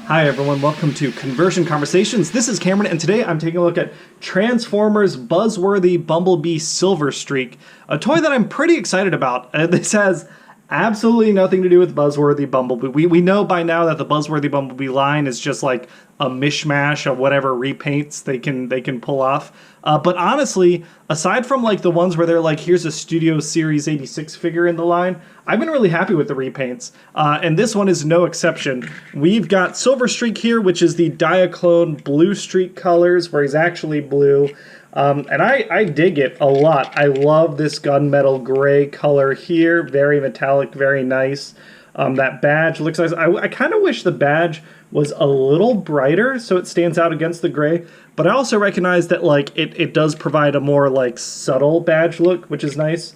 Hi everyone, welcome to Conversion Conversations. This is Cameron, and today I'm taking a look at Transformers Buzzworthy Bumblebee Silverstreak, a toy that I'm pretty excited about. This has absolutely nothing to do with Buzzworthy Bumblebee. We know by now that the Buzzworthy Bumblebee line is just like a mishmash of whatever repaints they can pull off. But honestly, aside from like the ones where they're like, here's a Studio Series 86 figure in the line, I've been really happy with the repaints. And this one is no exception. We've got Silverstreak here, which is the Diaclone Blustreak colors, where he's actually blue. And I dig it a lot. I love this gunmetal gray color here. Very metallic, very nice. That badge looks nice. I kind of wish the badge was a little brighter so it stands out against the gray. But I also recognize that like it does provide a more like subtle badge look, which is nice.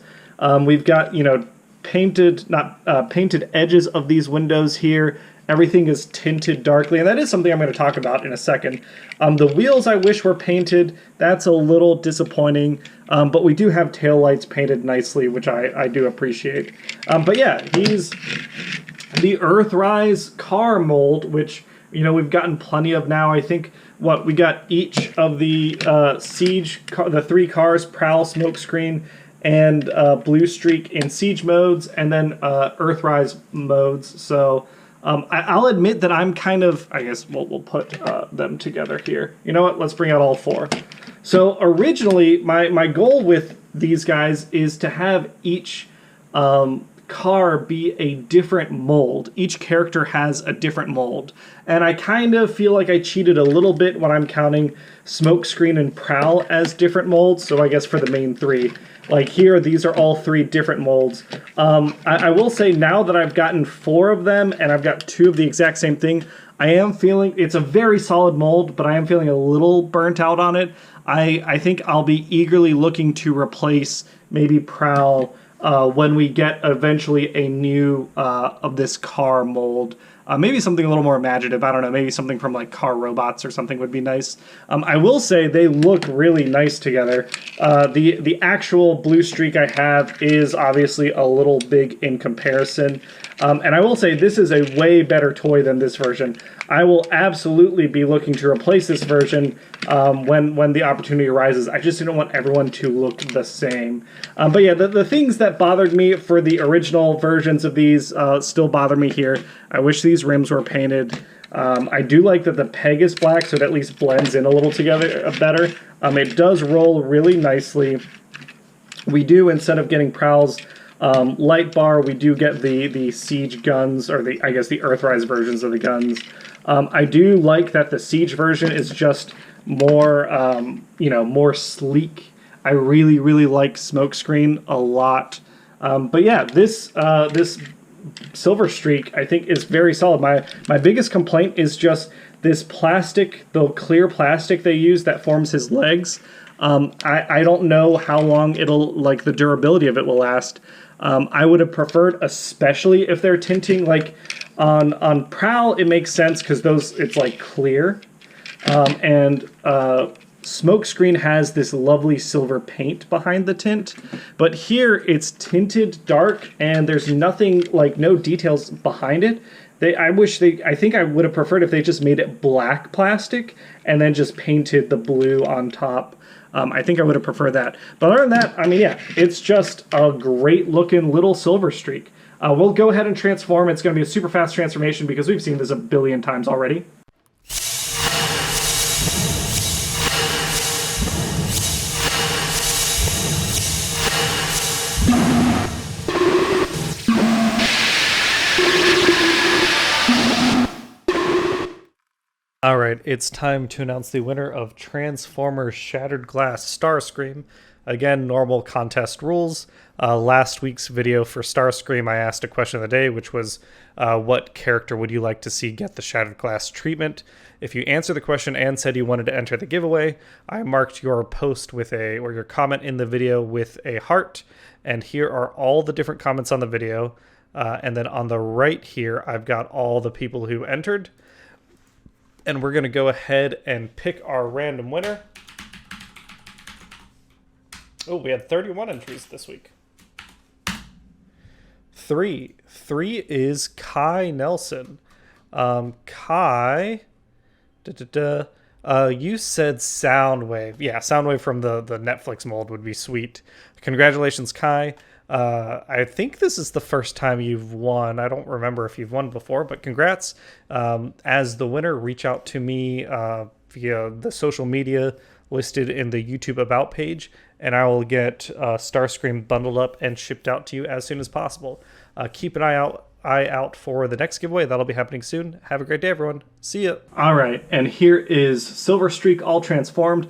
We've got, you know, painted edges of these windows here. Everything is tinted darkly, and that is something I'm going to talk about in a second. The wheels I wish were painted. That's a little disappointing, but we do have taillights painted nicely, which I do appreciate. But yeah, he's the Earthrise car mold, which, you know, we've gotten plenty of now. I think, we got each of the the three cars, Prowl, Smokescreen, and Blustreak in Siege modes, and then Earthrise modes. So I'll admit that I'm kind of, I guess we'll put them together here. You know what? Let's bring out all four. So originally, my goal with these guys is to have each car be a different mold. Each character has a different mold. And I kind of feel like I cheated a little bit when I'm counting Smokescreen and Prowl as different molds. So I guess for the main three. Like here, these are all three different molds. I will say now that I've gotten four of them and I've got two of the exact same thing, I am feeling, it's a very solid mold, but I am feeling a little burnt out on it. I think I'll be eagerly looking to replace maybe Prowl when we get eventually a new of this car mold. Maybe something a little more imaginative. I don't know. Maybe something from like Car Robots or something would be nice. I will say they look really nice together. The actual Blustreak I have is obviously a little big in comparison. And I will say this is a way better toy than this version. I will absolutely be looking to replace this version when the opportunity arises. I just didn't want everyone to look the same. But yeah, the things that bothered me for the original versions of these still bother me here. I wish these rims were painted. I do like that the peg is black, so it at least blends in a little together better. It does roll really nicely. We do, instead of getting Prowl's light bar, we do get the Siege guns, or I guess the Earthrise versions of the guns. I do like that the Siege version is just more, more sleek. I really, really like Smokescreen a lot. But yeah, this Silverstreak, I think, is very solid. My biggest complaint is just this plastic, the clear plastic they use that forms his legs. I don't know how long the durability of it will last. I would have preferred, especially if they're tinting, like on Prowl, it makes sense because it's like clear. And Smokescreen has this lovely silver paint behind the tint, but here it's tinted dark and there's nothing, like no details behind it. I think I would have preferred if they just made it black plastic and then just painted the blue on top. I think I would have preferred that. But other than that, I mean, yeah, it's just a great looking little Silverstreak. We'll go ahead and transform. It's going to be a super fast transformation because we've seen this a billion times already. All right, it's time to announce the winner of Transformers Shattered Glass Starscream. Again, normal contest rules. Last week's video for Starscream, I asked a question of the day, which was, what character would you like to see get the Shattered Glass treatment? If you answered the question and said you wanted to enter the giveaway, I marked your post or your comment in the video with a heart. And here are all the different comments on the video. And then on the right here, I've got all the people who entered. And we're going to go ahead and pick our random winner. Oh, we had 31 entries this week. 3 is Kai Nelson. Kai, you said Soundwave. Yeah, Soundwave from the Netflix mold would be sweet. Congratulations, Kai. I think this is the first time you've won. I don't remember if you've won before, but congrats. As the winner, reach out to me via the social media listed in the YouTube About page, and I will get Starscream bundled up and shipped out to you as soon as possible. Keep an eye out for the next giveaway. That'll be happening soon. Have a great day, everyone. See ya. All right, and here is Silverstreak all transformed.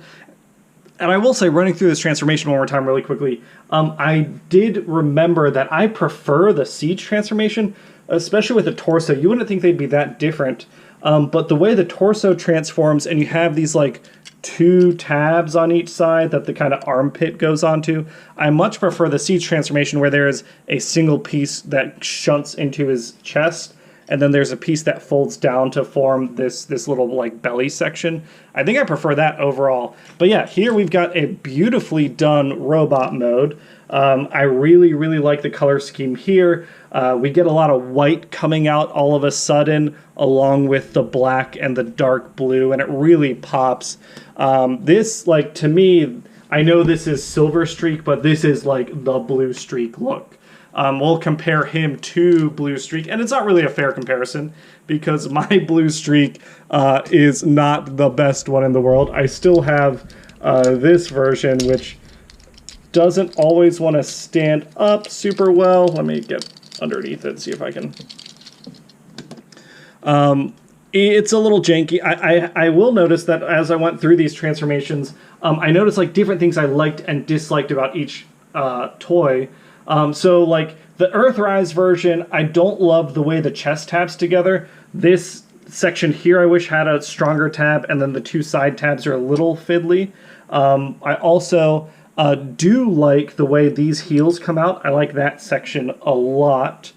And I will say, running through this transformation one more time really quickly, I did remember that I prefer the Siege transformation, especially with the torso. You wouldn't think they'd be that different, but the way the torso transforms, and you have these like 2 tabs on each side that the kind of armpit goes onto, I much prefer the Siege transformation where there is a single piece that shunts into his chest, and then there's a piece that folds down to form this little like belly section. I think I prefer that overall. But yeah, here we've got a beautifully done robot mode. I really, really like the color scheme here. We get a lot of white coming out all of a sudden, along with the black and the dark blue, and it really pops. This, like, to me, I know this is Silverstreak, but this is like the Bluestreak look. We'll compare him to Blustreak, and it's not really a fair comparison because my Blustreak is not the best one in the world. I still have this version, which doesn't always want to stand up super well. Let me get underneath it, see if I can. It's a little janky. I will notice that as I went through these transformations, I noticed like different things I liked and disliked about each toy. So like the Earthrise version, I don't love the way the chest tabs together. This section here I wish had a stronger tab, and then the 2 side tabs are a little fiddly. I also do like the way these heels come out. I like that section a lot.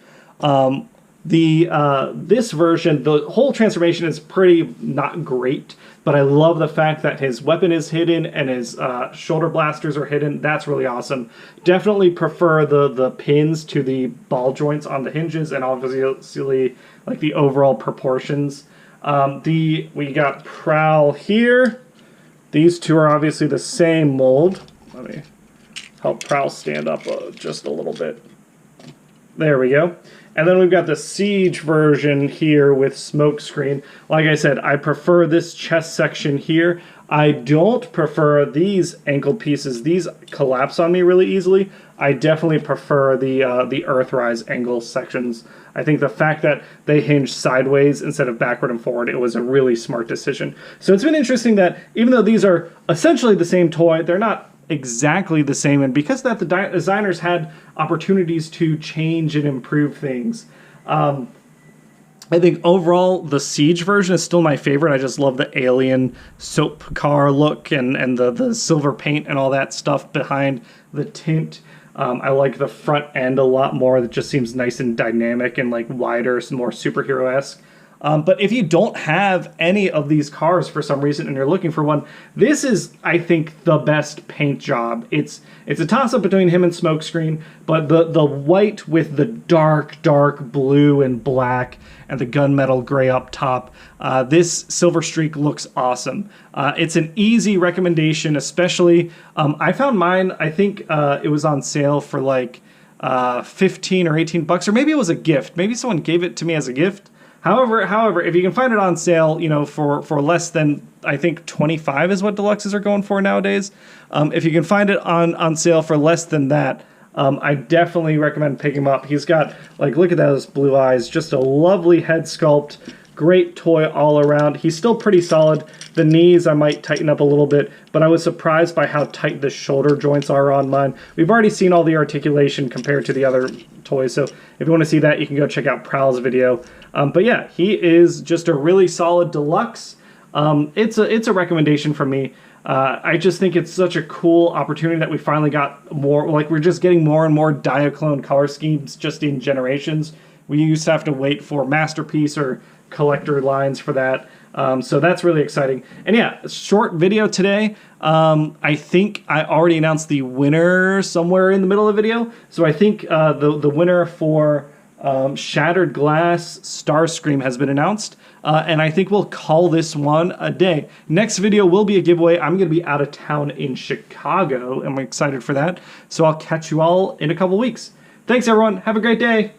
This version, the whole transformation is pretty not great, but I love the fact that his weapon is hidden and his shoulder blasters are hidden. That's really awesome. Definitely prefer the pins to the ball joints on the hinges, and obviously like the overall proportions. We got Prowl here. These two are obviously the same mold. Let me help Prowl stand up just a little bit. There we go. And then we've got the Siege version here with Smokescreen. Like I said, I prefer this chest section here. I don't prefer these ankle pieces. These collapse on me really easily. I definitely prefer the Earthrise angle sections. I think the fact that they hinge sideways instead of backward and forward, it was a really smart decision. So it's been interesting that even though these are essentially the same toy, they're not exactly the same, and because of that, the designers had opportunities to change and improve things. I think overall the Siege version is still my favorite. I just love the alien soap car look and the silver paint and all that stuff behind the tint. I like the front end a lot more. That just seems nice and dynamic and like wider, more superhero-esque. But if you don't have any of these cars for some reason and you're looking for one, this is, I think, the best paint job. It's a toss-up between him and Smokescreen, but the white with the dark blue and black and the gunmetal gray up top, this Silverstreak looks awesome. It's an easy recommendation, especially, I found mine, I think it was on sale for like 15 or 18 bucks, or maybe it was a gift. Maybe someone gave it to me as a gift. However, if you can find it on sale, you know, for less than, I think 25 is what deluxes are going for nowadays. If you can find it on sale for less than that, I definitely recommend picking him up. He's got, like, look at those blue eyes, just a lovely head sculpt, great toy all around. He's still pretty solid. The knees I might tighten up a little bit, but I was surprised by how tight the shoulder joints are on mine. We've already seen all the articulation compared to the other toys, so if you want to see that, you can go check out Prowl's video. But yeah, he is just a really solid deluxe. It's a recommendation from me. I just think it's such a cool opportunity that we finally got more, like we're just getting more and more Diaclone color schemes just in generations. We used to have to wait for Masterpiece or collector lines for that. So that's really exciting. And yeah, short video today. I think I already announced the winner somewhere in the middle of the video. So I think the winner for Shattered Glass Starscream has been announced, and I think we'll call this one a day. Next video will be a giveaway. I'm going to be out of town in Chicago, and I'm excited for that. So I'll catch you all in a couple weeks. Thanks, everyone. Have a great day.